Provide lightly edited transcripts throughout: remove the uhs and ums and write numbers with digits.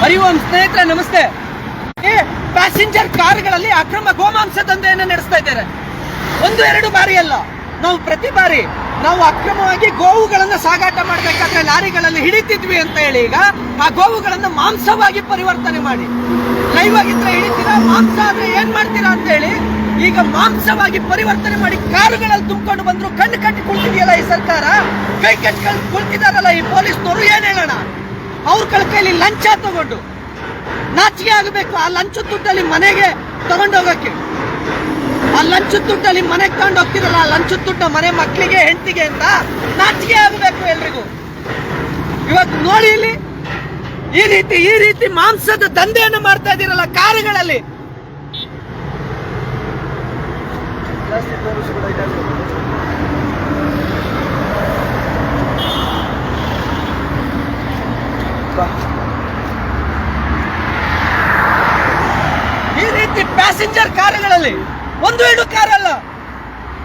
ಹರಿ ಓಂ ಸ್ನೇಹಿತರೆ ನಮಸ್ತೆ. ಪ್ಯಾಸೆಂಜರ್ ಕಾರುಗಳಲ್ಲಿ ಅಕ್ರಮ ಗೋಮಾಂಸ ದಂಧೆಯನ್ನು ನಡೆಸ್ತಾ ಇದ್ದಾರೆ. ಒಂದು ಎರಡು ಬಾರಿ ಅಲ್ಲ, ನಾವು ಪ್ರತಿ ಬಾರಿ ನಾವು ಅಕ್ರಮವಾಗಿ ಗೋವುಗಳನ್ನು ಸಾಗಾಟ ಮಾಡಬೇಕಾದ್ರೆ ಲಾರಿಗಳಲ್ಲಿ ಹಿಡಿತಿದ್ವಿ ಅಂತ ಹೇಳಿ ಈಗ ಆ ಗೋವುಗಳನ್ನು ಮಾಂಸವಾಗಿ ಪರಿವರ್ತನೆ ಮಾಡಿ, ಲೈವ್ ಆಗಿದ್ರೆ ಹಿಡಿತೀರಾ, ಮಾಂಸ ಆದ್ರೆ ಏನ್ ಮಾಡ್ತೀರಾ ಅಂತ ಹೇಳಿ ಈಗ ಮಾಂಸವಾಗಿ ಪರಿವರ್ತನೆ ಮಾಡಿ ಕಾರುಗಳಲ್ಲಿ ತುಂಬಿಕೊಂಡು ಬಂದ್ರು. ಕಣ್ಣು ಕಟ್ಟಿ ಕುಳಿತಿದೆಯಲ್ಲ ಈ ಸರ್ಕಾರ, ಕೈ ಕಟ್ಕೊಂಡು ಕುಳಿತಿದಾರಲ್ಲ ಈ ಪೊಲೀಸ್ನವರು, ಏನ್ ಹೇಳೋಣ? ಅವ್ರ ಕೈಲಿ ಲಂಚ ತಗೊಂಡು ನಾಚಿಕೆ ಆಗಬೇಕು. ಆ ಲಂಚ ದುಡ್ಡಲ್ಲಿ ಮನೆಗೆ ತಗೊಂಡೋಗಕ್ಕೆ, ಆ ಲಂಚದ ದುಡ್ಡಲ್ಲಿ ಮನೆಗೆ ತಗೊಂಡು ಹೋಗ್ತಿರಲ್ಲ, ಆ ಲಂಚದ ದುಡ್ಡು ಮನೆ ಮಕ್ಕಳಿಗೆ ಹೆಂಡತಿಗೆ ಅಂತ ನಾಚಿಕೆ ಆಗಬೇಕು ಎಲ್ರಿಗೂ. ಇವತ್ತು ನೋಡಿ ಇಲ್ಲಿ ಈ ರೀತಿ ಮಾಂಸದ ದಂಧೆಯನ್ನು ಮಾಡ್ತಾ ಇದ್ದೀರಲ್ಲ ಕಾರುಗಳಲ್ಲಿ. ಈ ರೀತಿ ಪ್ಯಾಸೆಂಜರ್ ಕಾರುಗಳಲ್ಲಿ ಒಂದು ಎರಡು ಕಾರಲ್ಲ,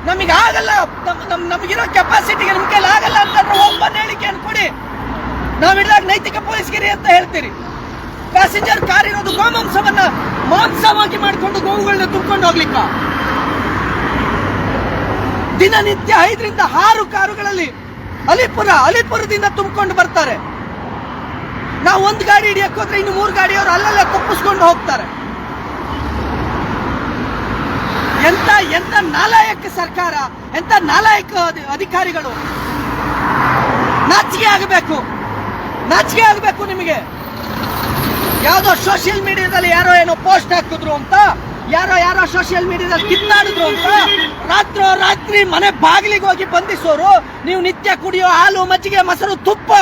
ನಮಗೆ ಆಗಲ್ಲ, ನಮಗಿರೋ ಕೆಪಾಸಿಟಿಗೆ ನಮ್ಮ ಕೈಲಿ ಆಗಲ್ಲ ಅಂತಂದ್ರೆ ಓಪನ್ ಹೇಳಿಕೆಯನ್ನು ಕೊಡಿ. ನಾವು ಹಿಡಿದಾಗ ನೈತಿಕ ಪೊಲೀಸ್ಗಿರಿ ಅಂತ ಹೇಳ್ತೀರಿ. ಪ್ಯಾಸೆಂಜರ್ ಕಾರ್ ಇರೋದು ಗೋಮಾಂಸವನ್ನ ಮಾಂಸವಾಗಿ ಮಾಡಿಕೊಂಡು ಗೋವುಗಳನ್ನ ತುಂಬಿಕೊಂಡು ಹೋಗ್ಲಿಕ್ಕ. ದಿನನಿತ್ಯ 5 ರಿಂದ 6 ಕಾರುಗಳಲ್ಲಿ ಅಲಿಪುರದಿಂದ ತುಂಬಿಕೊಂಡು ಬರ್ತಾರೆ. ನಾವು ಒಂದು ಗಾಡಿ ಹಿಡಿಯಕ್ಕೆ ಹೋದ್ರೆ ಇನ್ನು 3 ಗಾಡಿಯವರು ಅಲ್ಲಲ್ಲೇ ತಪ್ಪಿಸ್ಕೊಂಡು ಹೋಗ್ತಾರೆ. ಎಂತ ನಾಲಾಯಕ ಸರ್ಕಾರ, ಎಂತ ನಾಲಾಯಕ ಅಧಿಕಾರಿಗಳು. ನಾಚಿಕೆ ಆಗಬೇಕು ನಿಮಗೆ. ಯಾವ್ದೋ ಸೋಷಿಯಲ್ ಮೀಡಿಯಾದಲ್ಲಿ ಯಾರೋ ಏನೋ ಪೋಸ್ಟ್ ಹಾಕಿದ್ರು ಅಂತ, ಯಾರೋ ಸೋಷಿಯಲ್ ಮೀಡಿಯಾದಲ್ಲಿ ಕಿತ್ತಾಡಿದ್ರು ಅಂತ ರಾತ್ರಿ ಮನೆ ಬಾಗಿಲಿಗೆ ಹೋಗಿ ಬಂಧಿಸೋರು. ನೀವು ನಿತ್ಯ ಕುಡಿಯೋ ಹಾಲು, ಮಜ್ಜಿಗೆ, ಮೊಸರು, ತುಪ್ಪ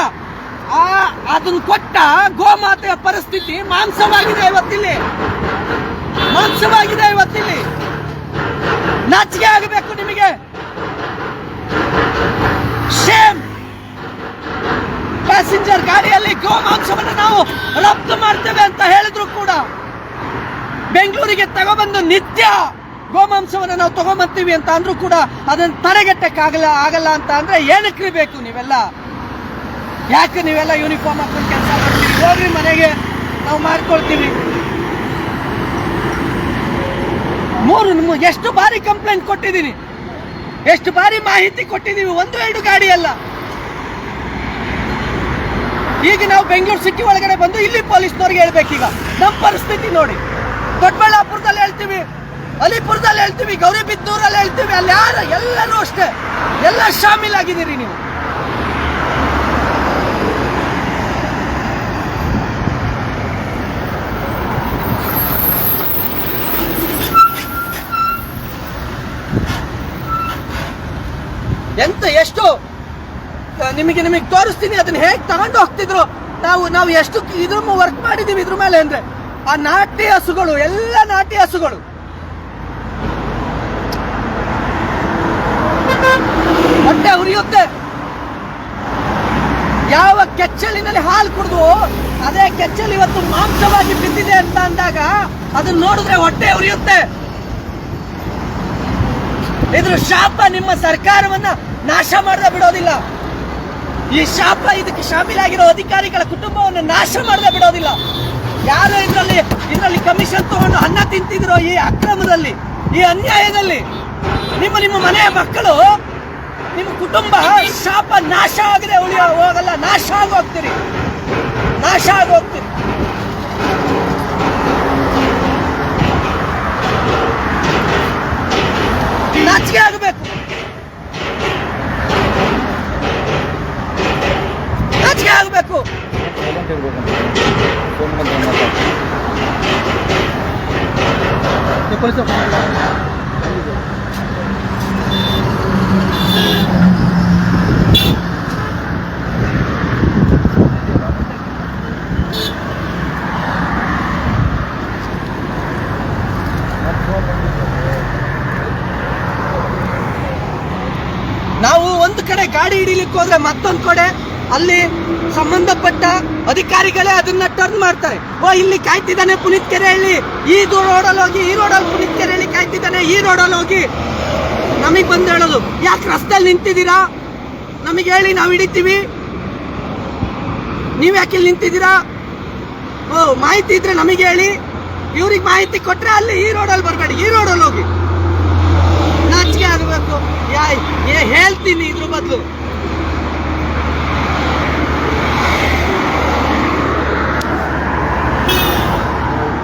ಅದನ್ನ ಕೊಟ್ಟ ಗೋಮಾತೆಯ ಪರಿಸ್ಥಿತಿ ಮಾಂಸವಾಗಿದೆ ಇವತ್ತಿಲ್ಲಿ. ನಾಚಿಕೆ ಆಗಬೇಕು ನಿಮಗೆ. ಶೇಮ್. ಪ್ಯಾಸೆಂಜರ್ ಗಾಡಿಯಲ್ಲಿ ಗೋಮಾಂಸವನ್ನು ನಾವು ರಫ್ತು ಮಾಡ್ತೇವೆ ಅಂತ ಹೇಳಿದ್ರು ಕೂಡ, ಬೆಂಗಳೂರಿಗೆ ತಗೊಬಂದು ನಿತ್ಯ ಗೋಮಾಂಸವನ್ನು ನಾವು ತಗೊಂಬರ್ತೀವಿ ಅಂತ ಅಂದ್ರೂ ಕೂಡ ಅದನ್ನು ತಡೆಗಟ್ಟಕ್ಕೆ ಆಗಲ್ಲ ಅಂತ ಅಂದ್ರೆ ಏನಕ್ಕೆ ಬೇಕು ನೀವೆಲ್ಲ? ಯಾಕೆ ನೀವೆಲ್ಲ ಯೂನಿಫಾರ್ಮ್ ಹಾಕೊಂಡು ಕೆಲಸ ಮಾಡ್ತೀವಿ? ಹೋಗ್ರಿ ಮನೆಗೆ, ನಾವು ಮಾಡ್ಕೊಳ್ತೀವಿ. ಎಷ್ಟು ಬಾರಿ ಕಂಪ್ಲೇಂಟ್ ಕೊಟ್ಟಿದ್ದೀನಿ, ಎಷ್ಟು ಬಾರಿ ಮಾಹಿತಿ ಕೊಟ್ಟಿದ್ದೀವಿ. 1-2 ಗಾಡಿ ಅಲ್ಲ. ಈಗ ನಾವು ಬೆಂಗಳೂರು ಸಿಟಿ ಒಳಗಡೆ ಬಂದು ಇಲ್ಲಿ ಪೊಲೀಸ್ನವ್ರಿಗೆ ಹೇಳ್ಬೇಕೀಗ ನಮ್ಮ ಪರಿಸ್ಥಿತಿ ನೋಡಿ. ದೊಡ್ಡಬಳ್ಳಾಪುರದಲ್ಲಿ ಹೇಳ್ತೀವಿ, ಅಲಿಪುರದಲ್ಲಿ ಹೇಳ್ತೀವಿ, ಗೌರಿಬಿದನೂರಲ್ಲಿ ಹೇಳ್ತೀವಿ. ಅಲ್ಲಿ ಎಲ್ಲರೂ ಅಷ್ಟೇ, ಎಲ್ಲ ಶಾಮೀಲಾಗಿದ್ದೀರಿ ನೀವು. ಎಷ್ಟು ನಿಮಗೆ ತೋರಿಸ್ತೀನಿ ಅದನ್ನ ಹೇಗೆ ತಗೊಂಡು ಹೋಗ್ತಿದ್ರು. ನಾವು ಎಷ್ಟು ಇದ್ರ ವರ್ಕ್ ಮಾಡಿದೀವಿ ಇದ್ರ ಮೇಲೆ ಅಂದ್ರೆ, ಆ ನಾಟಿ ಹಸುಗಳು, ಎಲ್ಲ ನಾಟಿ ಹಸುಗಳು ಹೊಟ್ಟೆ ಉರಿಯುತ್ತೆ. ಯಾವ ಕೆಚ್ಚಲಿನಲ್ಲಿ ಹಾಲು ಕುಡಿದು ಅದೇ ಕೆಚ್ಚಲು ಇವತ್ತು ಮಾಂಸವಾಗಿ ಬಿದ್ದಿದೆ ಅಂತ ಅಂದಾಗ ಅದನ್ನ ನೋಡಿದ್ರೆ ಹೊಟ್ಟೆ ಉರಿಯುತ್ತೆ. ಇದ್ರ ಶಾಪ ನಿಮ್ಮ ಸರ್ಕಾರವನ್ನ ನಾಶ ಮಾಡದೆ ಬಿಡೋದಿಲ್ಲ. ಈ ಶಾಪ ಇದಕ್ಕೆ ಶಾಮೀಲಾಗಿರೋ ಅಧಿಕಾರಿಗಳ ಕುಟುಂಬವನ್ನು ನಾಶ ಮಾಡದೆ ಬಿಡೋದಿಲ್ಲ. ಯಾರು ಇದರಲ್ಲಿ ಕಮಿಷನ್ ತಗೊಂಡು ಅನ್ನ ತಿಂತಿದ್ರು, ಈ ಅಕ್ರಮದಲ್ಲಿ, ಈ ಅನ್ಯಾಯದಲ್ಲಿ ನಿಮ್ಮ ಮನೆಯ ಮಕ್ಕಳು, ನಿಮ್ಮ ಕುಟುಂಬ ಶಾಪ ನಾಶ ಆಗದೆ ಹೋಗಲ್ಲ. ನಾಶ ಆಗೋಗ್ತೀರಿ. ನಾಚಿಕೆ ಆಗಬೇಕು. ನಾವು ಒಂದು ಕಡೆ ಗಾಡಿ ಹಿಡಿಲಿಕ್ಕೆ ಹೋದ್ರೆ ಮತ್ತೊಂದು ಕಡೆ ಅಲ್ಲಿ ಸಂಬಂಧಪಟ್ಟ ಅಧಿಕಾರಿಗಳೇ ಅದನ್ನ ಟರ್ನ್ ಮಾಡ್ತಾರೆ. ಇಲ್ಲಿ ಕಾಯ್ತಿದ್ದಾನೆ ಪುನೀತ್ ಕೆರೆಹಳ್ಳಿ, ಈ ರೋಡಲ್ಲಿ ಹೋಗಿ, ಈ ರೋಡಲ್ಲಿ ಪುನೀತ್ ಕೆರೆಹಳ್ಳಿ ಕಾಯ್ತಿದ್ದಾನೆ, ಈ ರೋಡಲ್ಲಿ ಹೋಗಿ ನಮಗೆ ಬಂದು ಹೇಳೋದು, ಯಾಕೆ ರಸ್ತೆಯಲ್ಲಿ ನಿಂತಿದ್ದೀರಾ, ನಮಗೆ ಹೇಳಿ ನಾವು ಹಿಡಿತೀವಿ, ನೀವ್ ಯಾಕೆ ಇಲ್ಲಿ ನಿಂತಿದ್ದೀರಾ? ಮಾಹಿತಿ ಇದ್ರೆ ನಮಗೆ ಹೇಳಿ, ಇವ್ರಿಗೆ ಮಾಹಿತಿ ಕೊಟ್ರೆ ಅಲ್ಲಿ ಈ ರೋಡಲ್ಲಿ ಬರಬೇಡಿ, ಈ ರೋಡಲ್ಲಿ ಹೋಗಿ. ನಾಚಿಕೆ ಆಗಬೇಕು. ಹೇಳ್ತೀನಿ ಇದ್ರ ಬದಲು.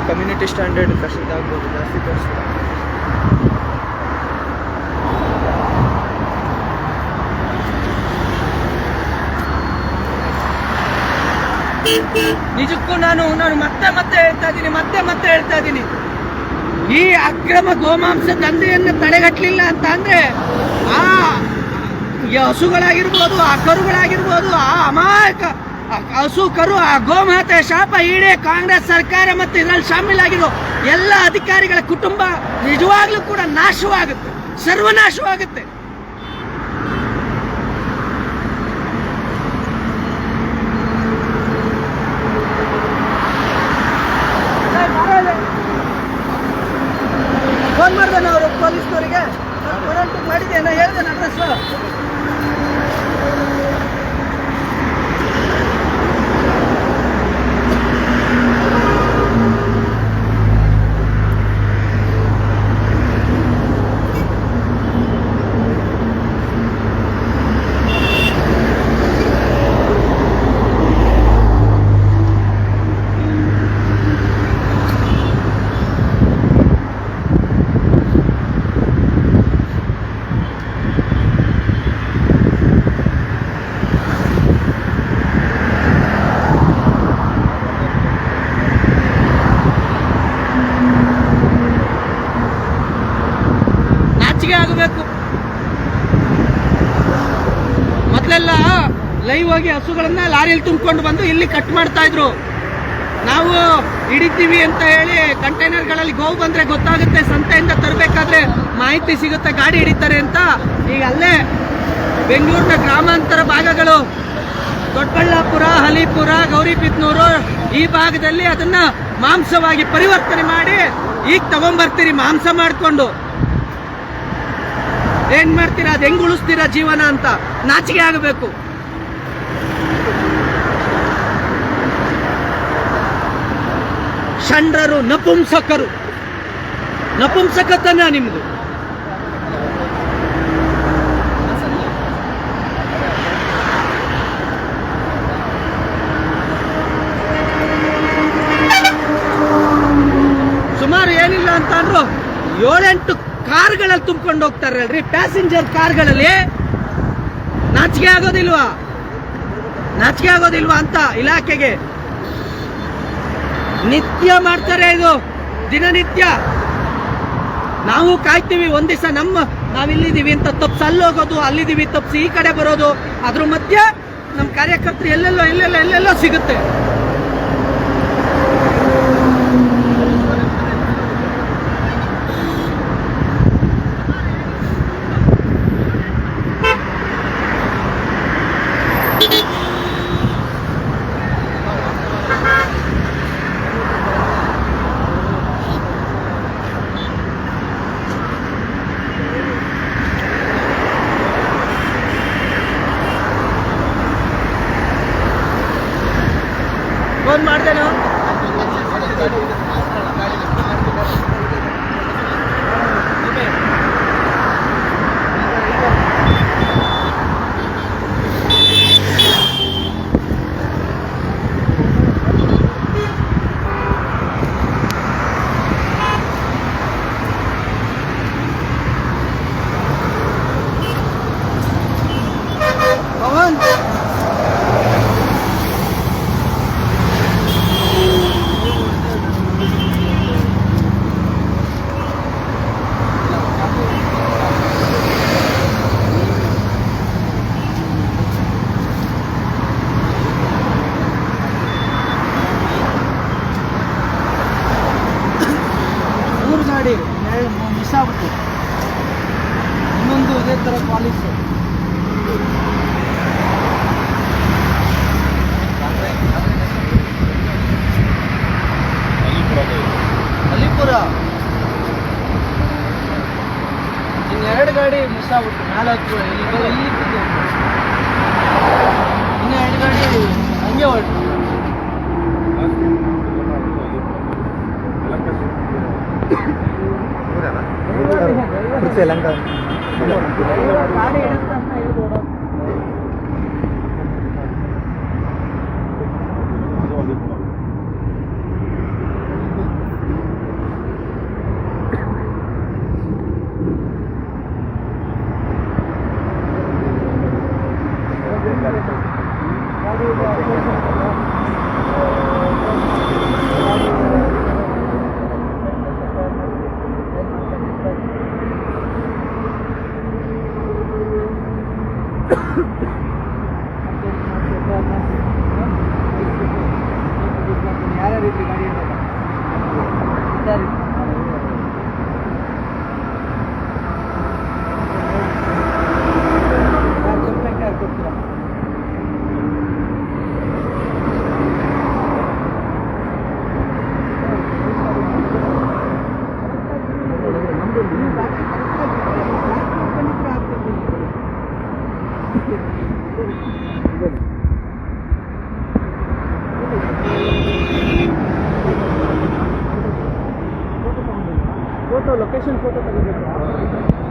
ಕಮ್ಯುನಿಟಿ ಸ್ಟ್ಯಾಂಡರ್ಡ್ ಕಷ್ಟದಾಗ್ಬೋದು, ಜಾಸ್ತಿ ತೋರಿಸ್ತಾರೆ. ನಿಜಕ್ಕೂ ನಾನು ಮತ್ತೆ ಹೇಳ್ತಾ ಇದ್ದೀನಿ, ಈ ಅಕ್ರಮ ಗೋಮಾಂಸ ದಂಧೆಯನ್ನು ತಡೆಗಟ್ಟಲಿಲ್ಲ ಅಂತ ಅಂದ್ರೆ ಆ ಹಸುಗಳಾಗಿರ್ಬೋದು, ಆ ಕರುಗಳಾಗಿರ್ಬೋದು, ಆ ಅಮಾಯಕ ಹಸು ಕರು, ಆ ಗೋಮಾತೆ ಶಾಪ ಇಡೀ ಕಾಂಗ್ರೆಸ್ ಸರ್ಕಾರ ಮತ್ತು ಇದರಲ್ಲಿ ಶಾಮೀಲಾಗಿರೋ ಎಲ್ಲ ಅಧಿಕಾರಿಗಳ ಕುಟುಂಬ ನಿಜವಾಗ್ಲೂ ಕೂಡ ನಾಶವಾಗುತ್ತೆ, ಸರ್ವನಾಶವಾಗುತ್ತೆ. ಫೋನ್ ಮಾಡ್ದೇನೆ ಅವರು ಪೊಲೀಸ್ನವರಿಗೆ, ಮಾಡಿದ್ದೇನೆ, ಹೇಳ್ದೇನೆ ಅಡ್ರೆಸ್. ಆಗಬೇಕು. ಮೊದಲೆಲ್ಲ ಲೈವ್ ಆಗಿ ಹಸುಗಳನ್ನ ಲಾರಿಯಲ್ಲಿ ತುಂಬಿಕೊಂಡು ಬಂದು ಇಲ್ಲಿ ಕಟ್ ಮಾಡ್ತಾ ಇದ್ರು. ನಾವು ಹಿಡಿತೀವಿ ಅಂತ ಹೇಳಿ ಕಂಟೈನರ್ಗಳಲ್ಲಿ ಗೋವು ಬಂದ್ರೆ ಗೊತ್ತಾಗುತ್ತೆ, ಸಂತೆಯಿಂದ ತರಬೇಕಾದ್ರೆ ಮಾಹಿತಿ ಸಿಗುತ್ತೆ ಗಾಡಿ ಹಿಡಿತಾರೆ ಅಂತ. ಈಗ ಅಲ್ಲೇ ಬೆಂಗಳೂರಿನ ಗ್ರಾಮಾಂತರ ಭಾಗಗಳು, ದೊಡ್ಡಬಳ್ಳಾಪುರ, ಹಲಿಪುರ, ಗೌರಿಬಿದನೂರು ಈ ಭಾಗದಲ್ಲಿ ಅದನ್ನ ಮಾಂಸವಾಗಿ ಪರಿವರ್ತನೆ ಮಾಡಿ ಈಗ ತಗೊಂಡ್ಬರ್ತೀರಿ ಮಾಂಸ ಮಾಡಿಕೊಂಡು. ಏನ್ ಮಾಡ್ತೀರಾ? ಅದು ಹೆಂಗ್ ಉಳಿಸ್ತೀರಾ ಜೀವನ ಅಂತ ನಾಚಿಕೆ ಆಗಬೇಕು. ಷಂಡ್ರರು, ನಪುಂಸಕರು, ನಪುಂಸಕತನ ನಿಮ್ದು. ಸುಮಾರು ಏನಿಲ್ಲ ಅಂತ ಅಂದ್ರು 7-8 ಕಾರ್ಗಳಲ್ಲಿ ತುಂಬಿಕೊಂಡು ಹೋಗ್ತಾರಲ್ರಿ, ಪ್ಯಾಸೆಂಜರ್ ಕಾರ್ಗಳಲ್ಲಿ. ನಾಚಿಕೆ ಆಗೋದಿಲ್ವಾ ಅಂತ ಇಲಾಖೆಗೆ. ನಿತ್ಯ ಮಾಡ್ತಾರೆ ಇದು, ದಿನನಿತ್ಯ. ನಾವು ಕಾಯ್ತೀವಿ ಒಂದ್ ದಿವಸ ನಾವಿಲ್ಲಿದ್ದೀವಿ ಅಂತ ತಪ್ಪಿಸಿ ಅಲ್ಲಿ ಹೋಗೋದು, ಅಲ್ಲಿದ್ದೀವಿ ತಪ್ಪಿಸಿ ಈ ಕಡೆ ಬರೋದು. ಅದ್ರ ಮಧ್ಯ ನಮ್ಮ ಕಾರ್ಯಕರ್ತರು ಎಲ್ಲೆಲ್ಲೋ ಸಿಗುತ್ತೆ. ಫೋನ್ ಮಾಡ್ದೇನೋ ಪವನ್. ಗಾಡಿ ಮಿಸ್ ಆಗ್ಬಿಟ್ಟು ಇನ್ನೊಂದು ಇದೇ ಥರ ಪಾಲಿಸು. ಅಲಿಪುರ ಇನ್ನೆರಡು ಗಾಡಿ ಮಿಸ್ ಆಗ್ಬಿಟ್ಟು 4 ಇಲ್ಲಿ ಇನ್ನು 2 ಗಾಡಿ ಹಂಗೆ ಹೊರಟು. ಗಾಡಿ ಇಡುತ್ತೆ ಅಂತ ಹೇಳ್ಬೋದು. ಯಾರ್ಯಾರು ಇದ್ರಿ ಗಾಡಿ ಇದ್ದಾರೆ? ಕಂಪ್ಲೇಂಟ್ ಯಾರು ಕೊಡ್ತೀರಾ? ಫೋಟೋ ಲೊಕೇಶನ್ ಫೋಟೋ ತೆಗಿಬೇಕು.